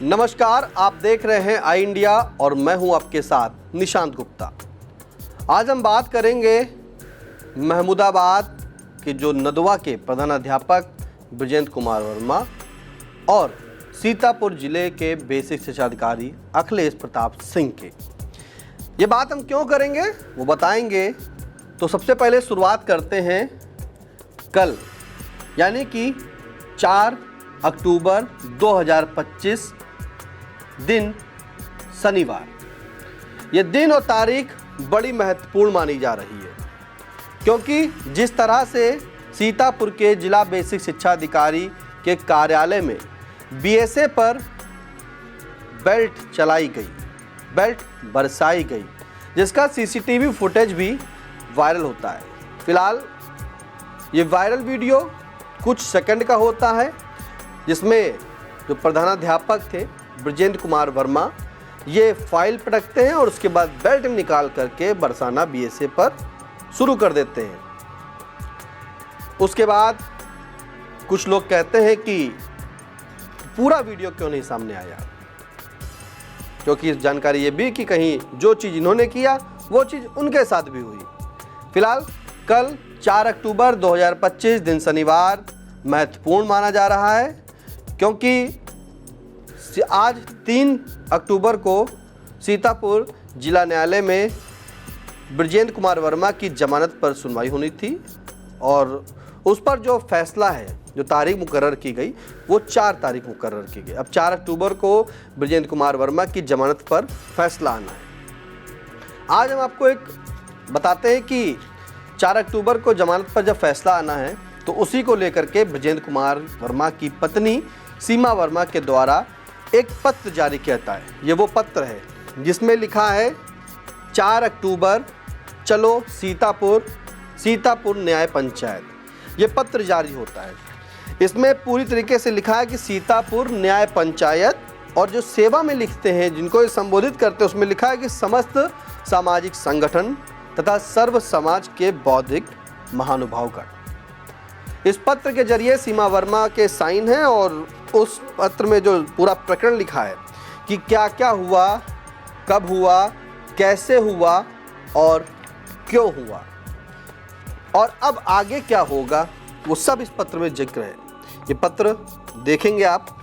नमस्कार, आप देख रहे हैं आई इंडिया और मैं हूं आपके साथ निशांत गुप्ता। आज हम बात करेंगे महमूदाबाद के जो नदवा के प्रधानाध्यापक बृजेंद्र कुमार वर्मा और सीतापुर जिले के बेसिक शिक्षा अधिकारी अखिलेश प्रताप सिंह के। ये बात हम क्यों करेंगे वो बताएंगे। तो सबसे पहले शुरुआत करते हैं कल यानी कि 4 अक्टूबर 2025 दिन शनिवार। ये दिन और तारीख बड़ी महत्वपूर्ण मानी जा रही है क्योंकि जिस तरह से सीतापुर के जिला बेसिक शिक्षा अधिकारी के कार्यालय में बीएसए पर बेल्ट चलाई गई, बेल्ट बरसाई गई, जिसका सीसीटीवी फुटेज भी वायरल होता है। फिलहाल ये वायरल वीडियो कुछ सेकंड का होता है जिसमें जो प्रधानाध्यापक थे बृजेंद्र कुमार वर्मा ये फाइल पटकते हैं और उसके बाद बेल्ट निकाल करके बरसाना बीएसए पर शुरू कर देते हैं। उसके बाद कुछ लोग कहते हैं कि पूरा वीडियो क्यों नहीं सामने आया, क्योंकि जानकारी ये भी कि कहीं जो चीज़ इन्होंने किया वो चीज़ उनके साथ भी हुई। फिलहाल कल 4 अक्टूबर 2025 दिन शनिवार महत्वपूर्ण माना जा रहा है क्योंकि आज 3 अक्टूबर को सीतापुर जिला न्यायालय में बृजेंद्र कुमार वर्मा की जमानत पर सुनवाई होनी थी और उस पर जो फैसला है, जो तारीख मुकर्रर की गई वो 4 तारीख मुकर्रर की गई। अब 4 अक्टूबर को बृजेंद्र कुमार वर्मा की जमानत पर फैसला आना है। आज हम आपको एक बताते हैं कि 4 अक्टूबर को जमानत पर जब फैसला आना है तो उसी को लेकर के बृजेंद्र कुमार वर्मा की पत्नी सीमा वर्मा के द्वारा एक पत्र जारी किया है। ये वो पत्र है जिसमें लिखा है 4 अक्टूबर चलो सीतापुर न्याय पंचायत। ये पत्र जारी होता है। इसमें पूरी तरीके से लिखा है कि सीतापुर न्याय पंचायत और जो सेवा में लिखते हैं जिनको ये संबोधित करते हैं उसमें लिखा है कि समस्त सामाजिक संगठन तथा सर्व समाज के बौद्धिक महानुभाव का। इस पत्र के जरिए सीमा वर्मा के साइन हैं और उस पत्र में जो पूरा प्रकरण लिखा है कि क्या क्या हुआ, कब हुआ, कैसे हुआ और क्यों हुआ और अब आगे क्या होगा, वो सब इस पत्र में जिक्र है। ये पत्र देखेंगे आप।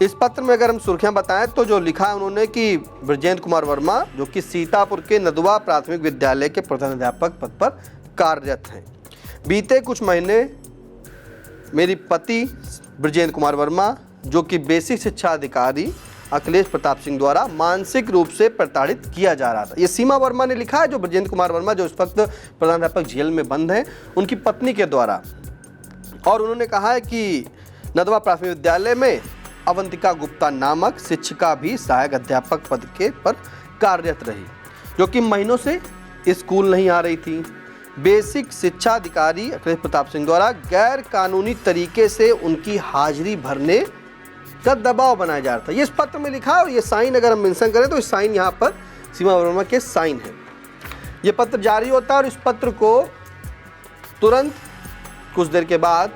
इस पत्र में अगर हम सुर्खियां बताएं तो जो लिखा है उन्होंने कि बृजेंद्र कुमार वर्मा जो कि सीतापुर के नदवा प्राथमिक विद्यालय के प्रधानाध्यापक पद पर कार्यरत हैं। बीते कुछ महीने मेरी पति बृजेंद्र कुमार वर्मा जो कि बेसिक शिक्षा अधिकारी अखिलेश प्रताप सिंह द्वारा मानसिक रूप से प्रताड़ित किया जा रहा था। ये सीमा वर्मा ने लिखा है, जो बृजेंद्र कुमार वर्मा जो इस वक्त प्रधानाध्यापक जेल में बंद हैं उनकी पत्नी के द्वारा। और उन्होंने कहा है कि नदवा प्राथमिक विद्यालय में अवंतिका गुप्ता नामक शिक्षिका भी सहायक अध्यापक पद के पर कार्यरत रही, जो कि महीनों से स्कूल नहीं आ रही थी। बेसिक शिक्षा अधिकारी अखिलेश प्रताप सिंह द्वारा गैर कानूनी तरीके से उनकी हाजिरी भरने का दबाव बनाया जा रहा था। ये इस पत्र में लिखा है और ये साइन अगर हम मेंशन करें तो इस साइन यहाँ पर सीमा वर्मा के साइन है। ये पत्र जारी होता है और इस पत्र को तुरंत कुछ देर के बाद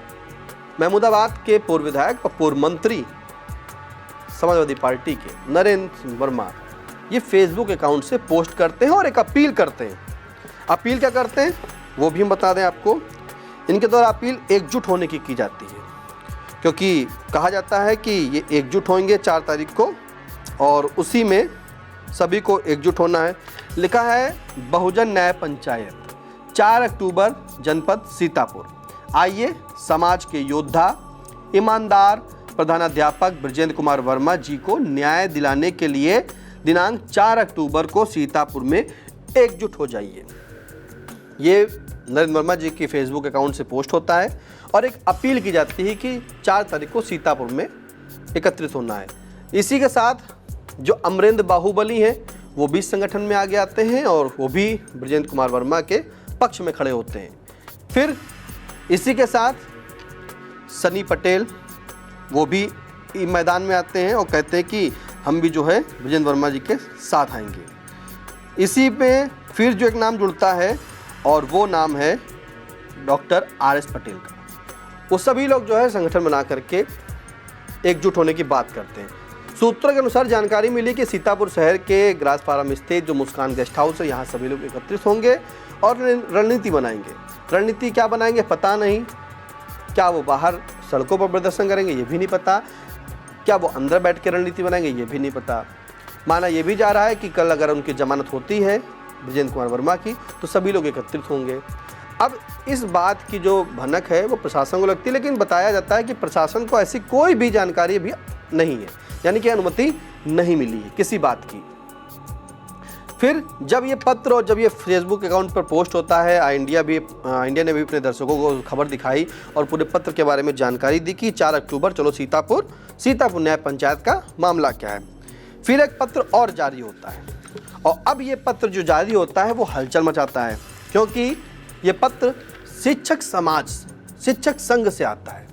महमूदाबाद के पूर्व विधायक और पूर्व मंत्री समाजवादी पार्टी के नरेंद्र सिंह वर्मा ये फेसबुक अकाउंट से पोस्ट करते हैं और एक अपील करते हैं। अपील क्या करते हैं वो भी हम बता दें आपको। इनके द्वारा अपील एकजुट होने की जाती है क्योंकि कहा जाता है कि ये एकजुट होंगे 4 तारीख को और उसी में सभी को एकजुट होना है। लिखा है बहुजन न्याय पंचायत 4 अक्टूबर जनपद सीतापुर। आइए समाज के योद्धा ईमानदार प्रधानाध्यापक बृजेंद्र कुमार वर्मा जी को न्याय दिलाने के लिए दिनांक 4 अक्टूबर को सीतापुर में एकजुट हो जाइए। ये नरेंद्र वर्मा जी की फेसबुक अकाउंट से पोस्ट होता है और एक अपील की जाती है कि 4 तारीख को सीतापुर में एकत्रित होना है। इसी के साथ जो अमरेंद्र बाहुबली हैं वो भी संगठन में आगे आते हैं और वो भी बृजेंद्र कुमार वर्मा के पक्ष में खड़े होते हैं। फिर इसी के साथ सनी पटेल वो भी मैदान में आते हैं और कहते हैं कि हम भी जो है बृजेंद्र वर्मा जी के साथ आएंगे। इसी में फिर जो एक नाम जुड़ता है और वो नाम है डॉक्टर RS पटेल का। वो सभी लोग जो है संगठन बना करके एकजुट होने की बात करते हैं। सूत्रों के अनुसार जानकारी मिली कि सीतापुर शहर के ग्रास फार्म स्थित जो मुस्कान गेस्ट हाउस है, यहाँ सभी लोग एकत्रित होंगे और रणनीति बनाएंगे। रणनीति क्या बनाएंगे पता नहीं, क्या वो बाहर सड़कों पर प्रदर्शन करेंगे ये भी नहीं पता, क्या वो अंदर बैठ के रणनीति बनाएंगे ये भी नहीं पता। माना ये भी जा रहा है कि कल अगर उनकी जमानत होती है बृजेंद्र कुमार वर्मा की तो सभी लोग एकत्रित होंगे। अब इस बात की जो भनक है वो प्रशासन को लगती है, लेकिन बताया जाता है कि प्रशासन को ऐसी कोई भी जानकारी भी नहीं है, यानी कि अनुमति नहीं मिली है किसी बात की। फिर जब ये पत्र और जब ये फेसबुक अकाउंट पर पोस्ट होता है, इंडिया ने भी अपने दर्शकों को खबर दिखाई और पूरे पत्र के बारे में जानकारी दी कि 4 अक्टूबर चलो सीतापुर न्याय पंचायत का मामला क्या है। फिर एक पत्र और जारी होता है और अब ये पत्र जो जारी होता है वो हलचल मचाता है, क्योंकि ये पत्र शिक्षक संघ से आता है।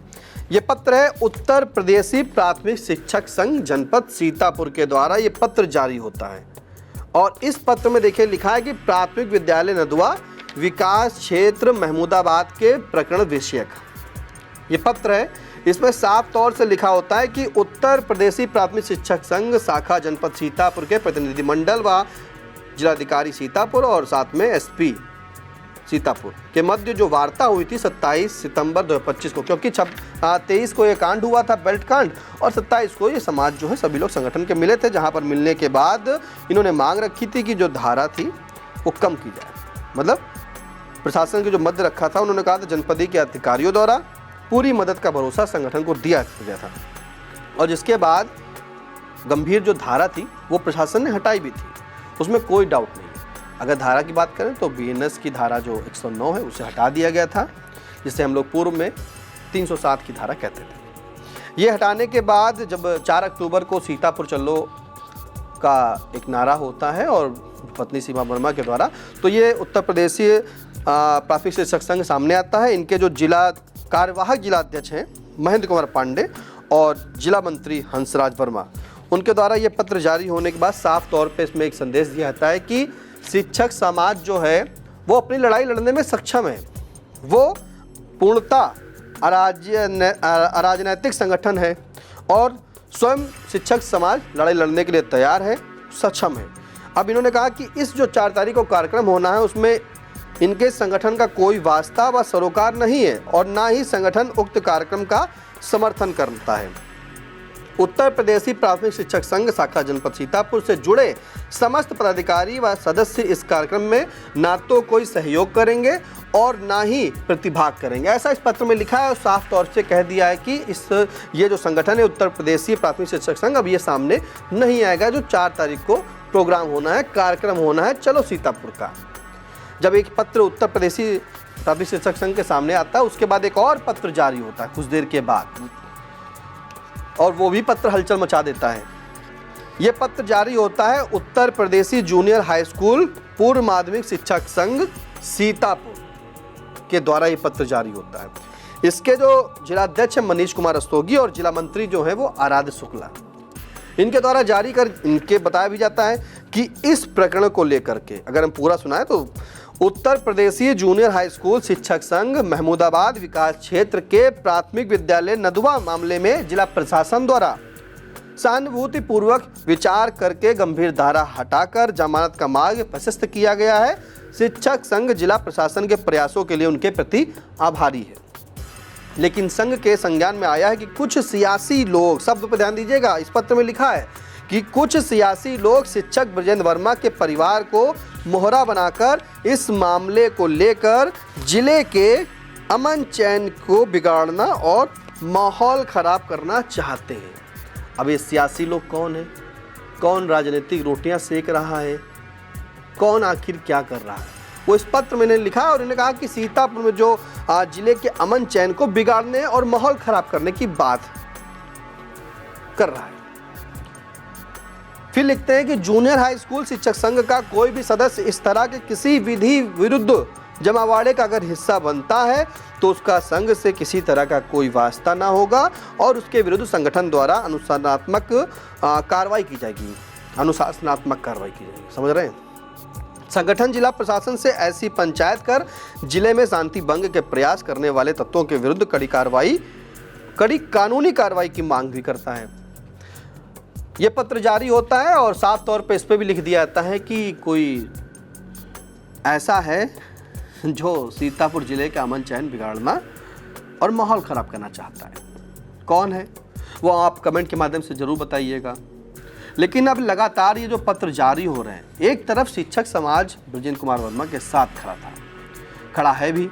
ये पत्र है उत्तर प्रदेशी प्राथमिक शिक्षक संघ जनपद सीतापुर के द्वारा ये पत्र जारी होता है। और इस पत्र में देखिए लिखा है कि प्राथमिक विद्यालय नदवा विकास क्षेत्र महमूदाबाद के प्रकरण विषयक ये पत्र है। इसमें साफ तौर से लिखा होता है कि उत्तर प्रदेशी प्राथमिक शिक्षक संघ शाखा जनपद सीतापुर के प्रतिनिधिमंडल व जिलाधिकारी सीतापुर और साथ में एसपी सीतापुर के मध्य जो वार्ता हुई थी 27 सितंबर 2025 को, क्योंकि 23 को ये कांड हुआ था बेल्ट कांड और 27 को ये समाज जो है सभी लोग संगठन के मिले थे, जहां पर मिलने के बाद इन्होंने मांग रखी थी कि जो धारा थी वो कम की जाए। मतलब प्रशासन के जो मध्य रखा था, उन्होंने कहा था जनपदी के अधिकारियों द्वारा पूरी मदद का भरोसा संगठन को दिया गया था और जिसके बाद गंभीर जो धारा थी वो प्रशासन ने हटाई भी थी, उसमें कोई डाउट नहीं। अगर धारा की बात करें तो बीएनएस की धारा जो 109 है उसे हटा दिया गया था, जिसे हम लोग पूर्व में 307 की धारा कहते थे। ये हटाने के बाद जब 4 अक्टूबर को सीतापुर चलो का एक नारा होता है और पत्नी सीमा वर्मा के द्वारा, तो ये उत्तर प्रदेशीय प्राथमिक शिक्षक संघ सामने आता है। इनके जो कार्यवाहक जिला अध्यक्ष हैं महेंद्र कुमार पांडे और जिला मंत्री हंसराज वर्मा, उनके द्वारा ये पत्र जारी होने के बाद साफ तौर पे इसमें एक संदेश दिया जाता है कि शिक्षक समाज जो है वो अपनी लड़ाई लड़ने में सक्षम है, वो पूर्णतः अराजनैतिक संगठन है और स्वयं शिक्षक समाज लड़ाई लड़ने के लिए तैयार है, सक्षम है। अब इन्होंने कहा कि इस जो 4 तारीख को कार्यक्रम होना है उसमें इनके संगठन का कोई वास्ता व सरोकार नहीं है और ना ही संगठन उक्त कार्यक्रम का समर्थन करता है। उत्तर प्रदेशी प्राथमिक शिक्षक संघ शाखा जनपद सीतापुर से जुड़े समस्त पदाधिकारी व सदस्य इस कार्यक्रम में ना तो कोई सहयोग करेंगे और ना ही प्रतिभाग करेंगे, ऐसा इस पत्र में लिखा है और साफ तौर से कह दिया है कि ये जो संगठन है उत्तर प्रदेशी प्राथमिक शिक्षक संघ अब ये सामने नहीं आएगा। जो 4 तारीख को प्रोग्राम होना है, कार्यक्रम होना है चलो सीतापुर का, जब एक पत्र उत्तर प्रदेशी प्राथमिक शिक्षक संघ के सामने आता है उसके बाद एक और पत्र जारी होता है कुछ देर के बाद और वो भी पत्र हलचल मचा देता है। ये पत्र जारी होता है उत्तर प्रदेशी जूनियर हाई स्कूल पूर्व माध्यमिक शिक्षक संघ सीतापुर के द्वारा ये पत्र जारी होता है। इसके जो जिलाध्यक्ष है मनीष कुमार रस्तोगी और जिला मंत्री जो है वो आराध्य शुक्ला, इनके द्वारा जारी कर इनके बताया भी जाता है कि इस प्रकरण को लेकर के अगर हम पूरा सुनाएं तो उत्तर प्रदेशी जूनियर हाई स्कूल शिक्षक संघ महमूदाबाद विकास क्षेत्र के प्राथमिक विद्यालय नदवा मामले में जिला प्रशासन द्वारा सहानुभूति पूर्वक विचार करके गंभीर धारा हटाकर जमानत का मार्ग प्रशस्त किया गया है। शिक्षक संघ जिला प्रशासन के प्रयासों के लिए उनके प्रति आभारी है, लेकिन संघ के संज्ञान में आया है कि कुछ सियासी लोग, शब्द पर ध्यान दीजिएगा, इस पत्र में लिखा है कि कुछ सियासी लोग शिक्षक बृजेंद्र वर्मा के परिवार को मोहरा बनाकर इस मामले को लेकर जिले के अमन चैन को बिगाड़ना और माहौल खराब करना चाहते हैं। अब ये सियासी लोग कौन है, कौन राजनीतिक रोटियां सेक रहा है, कौन आखिर क्या कर रहा है, वो इस पत्र में इन्होंने लिखा और इन्होंने कहा कि सीतापुर में जो जिले के अमन चैन को बिगाड़ने और माहौल खराब करने की बात कर रहा है। फिर लिखते हैं कि जूनियर हाई स्कूल शिक्षक संघ का कोई भी सदस्य इस तरह के किसी विधि विरुद्ध जमावाड़े का अगर हिस्सा बनता है तो उसका संघ से किसी तरह का कोई वास्ता ना होगा और उसके विरुद्ध संगठन द्वारा अनुशासनात्मक कार्रवाई की जाएगी, अनुशासनात्मक कार्रवाई की जाएगी। समझ रहे हैं? संगठन जिला प्रशासन से ऐसी पंचायत कर जिले में शांति भंग के प्रयास करने वाले तत्वों के विरुद्ध कड़ी कानूनी कार्रवाई की मांग भी करता है। ये पत्र जारी होता है और साफ तौर पे इस पे भी लिख दिया जाता है कि कोई ऐसा है जो सीतापुर जिले का अमन चैन बिगाड़ना और माहौल ख़राब करना चाहता है। कौन है वो आप कमेंट के माध्यम से ज़रूर बताइएगा। लेकिन अब लगातार ये जो पत्र जारी हो रहे हैं, एक तरफ शिक्षक समाज बृजेंद्र कुमार वर्मा के साथ खड़ा है भी,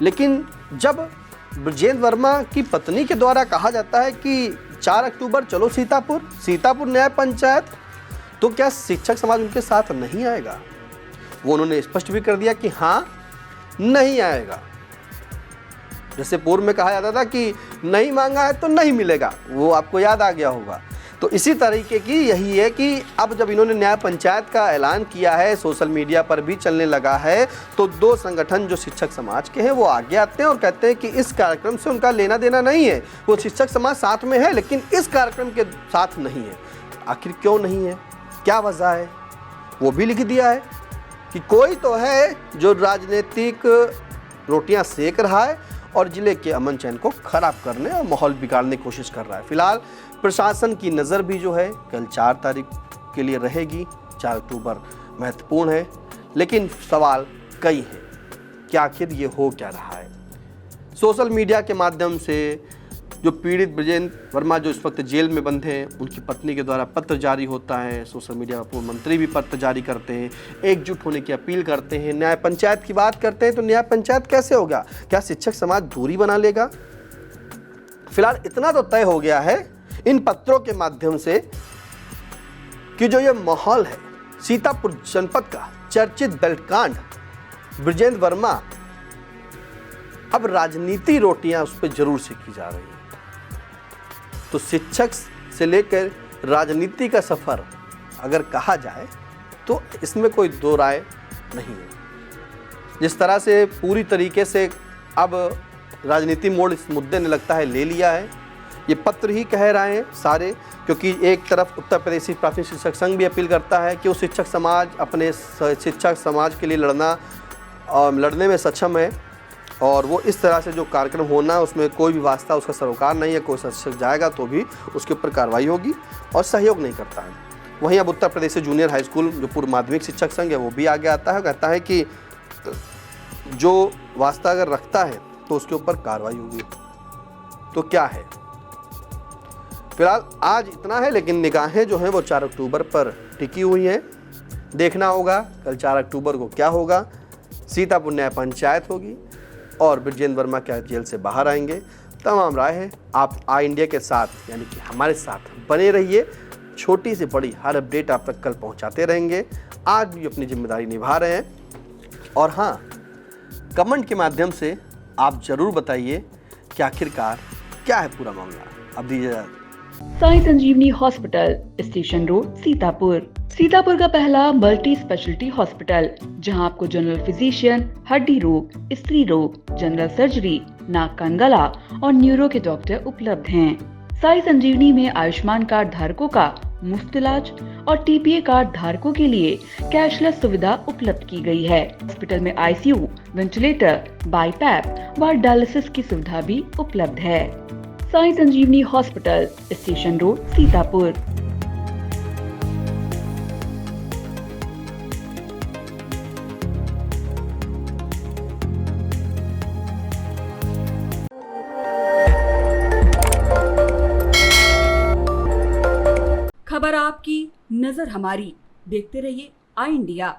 लेकिन जब बृजेंद्र वर्मा की पत्नी के द्वारा कहा जाता है कि 4 अक्टूबर चलो सीतापुर न्याय पंचायत, तो क्या शिक्षक समाज उनके साथ नहीं आएगा? वो उन्होंने स्पष्ट भी कर दिया कि हाँ, नहीं आएगा। जैसे पूर्व में कहा जाता था कि नहीं मांगा है तो नहीं मिलेगा, वो आपको याद आ गया होगा। तो इसी तरीके की यही है कि अब जब इन्होंने न्याय पंचायत का ऐलान किया है, सोशल मीडिया पर भी चलने लगा है, तो 2 संगठन जो शिक्षक समाज के हैं वो आगे आते हैं और कहते हैं कि इस कार्यक्रम से उनका लेना देना नहीं है। वो शिक्षक समाज साथ में है लेकिन इस कार्यक्रम के साथ नहीं है। आखिर क्यों नहीं है, क्या वजह है, वो भी लिख दिया है कि कोई तो है जो राजनीतिक रोटियां सेक रहा है और जिले के अमन चैन को खराब करने और माहौल बिगाड़ने की कोशिश कर रहा है। फिलहाल प्रशासन की नज़र भी जो है कल 4 तारीख के लिए रहेगी। 4 अक्टूबर महत्वपूर्ण है, लेकिन सवाल कई हैं कि आखिर ये हो क्या रहा है। सोशल मीडिया के माध्यम से जो पीड़ित बृजेंद्र वर्मा जो इस वक्त जेल में बंद हैं, उनकी पत्नी के द्वारा पत्र जारी होता है। सोशल मीडिया पर पूर्व मंत्री भी पत्र जारी करते हैं, एकजुट होने की अपील करते हैं, न्याय पंचायत की बात करते हैं। तो न्याय पंचायत कैसे होगा? क्या शिक्षक समाज दूरी बना लेगा? फिलहाल इतना तो तय हो गया है इन पत्रों के माध्यम से कि जो ये माहौल है सीतापुर जनपद का चर्चित बेल्ट कांड, बृजेंद्र वर्मा, अब राजनीति रोटियां उस पर जरूर सेकी जा रही है। तो शिक्षक से लेकर राजनीति का सफर अगर कहा जाए तो इसमें कोई दो राय नहीं है। जिस तरह से पूरी तरीके से अब राजनीति मोड़ इस मुद्दे ने लगता है ले लिया है, ये पत्र ही कह रहे हैं सारे, क्योंकि एक तरफ उत्तर प्रदेशी प्राथमिक शिक्षक संघ भी अपील करता है कि वो शिक्षक समाज अपने शिक्षक समाज के लिए लड़ने में सक्षम है और वो इस तरह से जो कार्यक्रम होना उसमें कोई भी वास्ता उसका सरोकार नहीं है। कोई शिक्षक जाएगा तो भी उसके ऊपर कार्रवाई होगी और सहयोग नहीं करता है। वहीं अब उत्तर प्रदेश से जूनियर हाई स्कूल जो पूर्व माध्यमिक शिक्षक संघ है वो भी आगे आता है, कहता है कि जो वास्ता अगर रखता है तो उसके ऊपर कार्रवाई होगी। तो क्या है, फिलहाल आज इतना है, लेकिन निगाहें जो हैं वो 4 अक्टूबर पर टिकी हुई हैं। देखना होगा कल 4 अक्टूबर को क्या होगा। सीतापुर न्याय पंचायत होगी और बृजेंद्र वर्मा क्या जेल से बाहर आएंगे। तमाम राय है। आप आई इंडिया के साथ यानी कि हमारे साथ बने रहिए। छोटी से बड़ी हर अपडेट आप तक कल पहुंचाते रहेंगे। आज भी अपनी जिम्मेदारी निभा रहे हैं। और हाँ, कमेंट के माध्यम से आप ज़रूर बताइए कि आखिरकार क्या है पूरा मामला। अब दीजिए साई संजीवनी हॉस्पिटल, स्टेशन रोड, सीतापुर का पहला मल्टी स्पेशलिटी हॉस्पिटल, जहां आपको जनरल फिजिशियन, हड्डी रोग, स्त्री रोग, जनरल सर्जरी, नाक कान गला और न्यूरो के डॉक्टर उपलब्ध हैं। साई संजीवनी में आयुष्मान कार्ड धारकों का मुफ्त इलाज और टीपीए कार्ड धारकों के लिए कैशलेस सुविधा उपलब्ध की गई है। हॉस्पिटल में आईसीयू, वेंटिलेटर, बाईपैप व डायलिसिस की सुविधा भी उपलब्ध है। साई संजीवनी हॉस्पिटल, स्टेशन रोड, सीतापुर। खबर आपकी, नजर हमारी। देखते रहिए आई इंडिया।